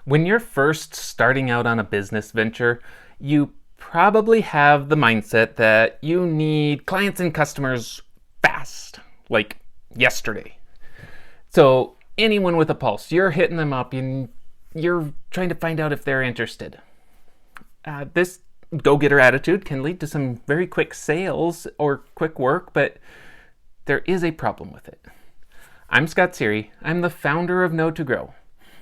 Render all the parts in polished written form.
When you're first starting out on a business venture, you probably have the mindset that you need clients and customers fast, like yesterday. So anyone with a pulse, you're hitting them up and you're trying to find out if they're interested. This go-getter attitude can lead to some very quick sales or quick work, but there is a problem with it. I'm Scott Sery. I'm the founder of Know to Grow.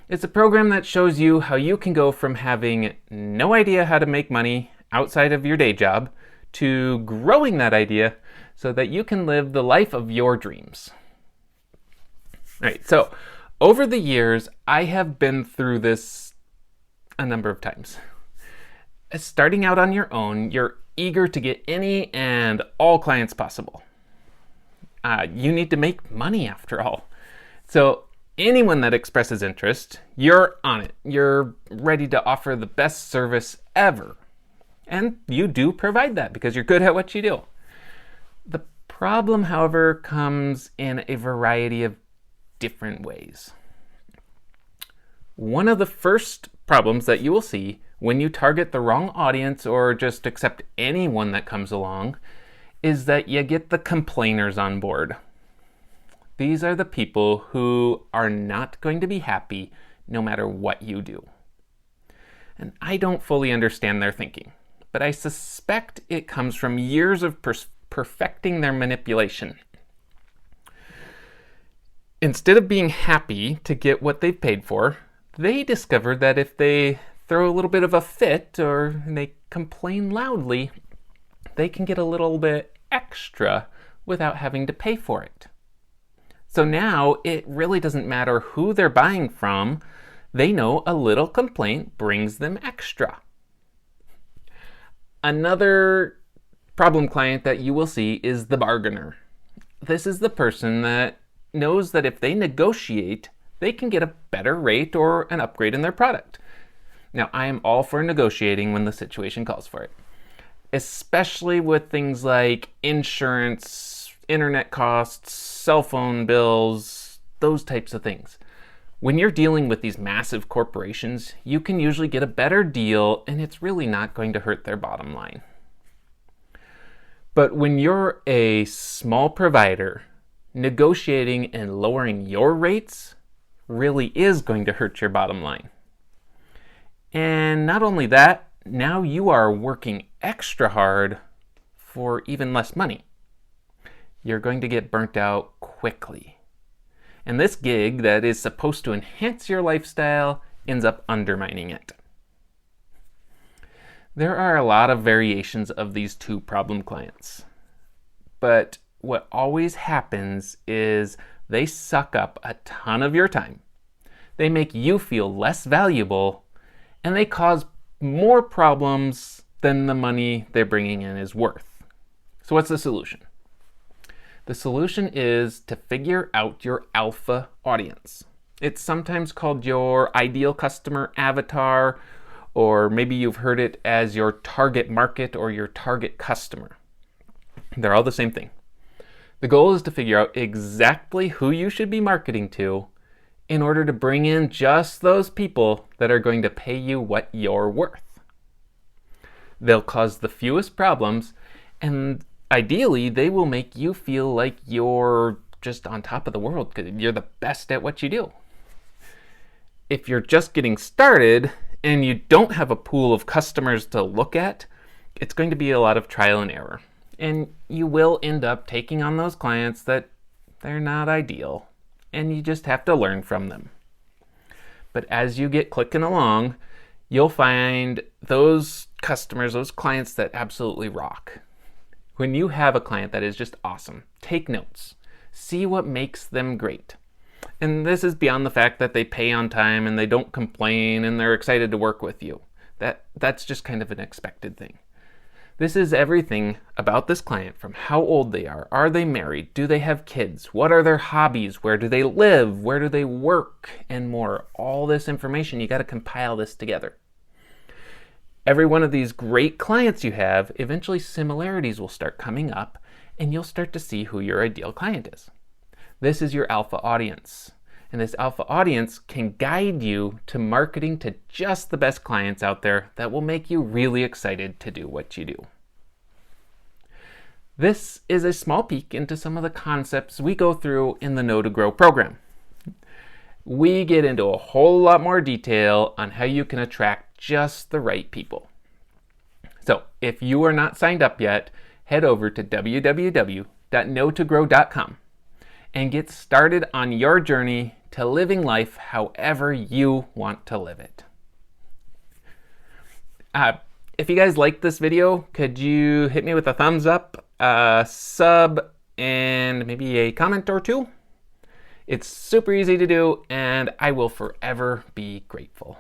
It's a program that shows you how you can go from having no idea how to make money outside of your day job to growing that idea so that you can live the life of your dreams. All right, so over the years, I have been through this a number of times. Starting out on your own, you're eager to get any and all clients possible. You need to make money after all. So anyone that expresses interest, you're on it. You're ready to offer the best service ever. And you do provide that because you're good at what you do. The problem, however, comes in a variety of different ways. One of the first problems that you will see when you target the wrong audience or just accept anyone that comes along is that you get the complainers on board. These are the people who are not going to be happy no matter what you do. And I don't fully understand their thinking, but I suspect it comes from years of perfecting their manipulation. Instead of being happy to get what they've paid for, they discovered that if they throw a little bit of a fit or they complain loudly, they can get a little bit extra without having to pay for it. So now it really doesn't matter who they're buying from. They know a little complaint brings them extra. Another problem client that you will see is the bargainer. This is the person that knows that if they negotiate, they can get a better rate or an upgrade in their product. Now, I am all for negotiating when the situation calls for it, especially with things like insurance, internet costs, cell phone bills, those types of things. When you're dealing with these massive corporations, you can usually get a better deal and it's really not going to hurt their bottom line. But when you're a small provider, negotiating and lowering your rates really is going to hurt your bottom line. And not only that, now you are working extra hard for even less money. You're going to get burnt out quickly. And this gig that is supposed to enhance your lifestyle ends up undermining it. There are a lot of variations of these two problem clients. But what always happens is they suck up a ton of your time. They make you feel less valuable, and they cause more problems than the money they're bringing in is worth. So what's the solution? The solution is to figure out your alpha audience. It's sometimes called your ideal customer avatar, or maybe you've heard it as your target market or your target customer. They're all the same thing. The goal is to figure out exactly who you should be marketing to in order to bring in just those people that are going to pay you what you're worth. They'll cause the fewest problems, and ideally, they will make you feel like you're just on top of the world because you're the best at what you do. If you're just getting started and you don't have a pool of customers to look at, it's going to be a lot of trial and error. And you will end up taking on those clients that they're not ideal, and you just have to learn from them. But as you get clicking along, you'll find those customers, those clients that absolutely rock. When you have a client that is just awesome, take notes. See what makes them great. And this is beyond the fact that they pay on time and they don't complain and they're excited to work with you. That's just kind of an expected thing. This is everything about this client, from how old they are they married, do they have kids, what are their hobbies, where do they live, where do they work, and more. All this information, you got to compile this together. Every one of these great clients you have, eventually similarities will start coming up and you'll start to see who your ideal client is. This is your alpha audience. And this alpha audience can guide you to marketing to just the best clients out there that will make you really excited to do what you do. This is a small peek into some of the concepts we go through in the Know to Grow program. We get into a whole lot more detail on how you can attract just the right people. So if you are not signed up yet, head over to www.knowtogrow.com and get started on your journey to living life however you want to live it. If you guys liked this video, could you hit me with a thumbs up, a sub, and maybe a comment or two? It's super easy to do, and I will forever be grateful.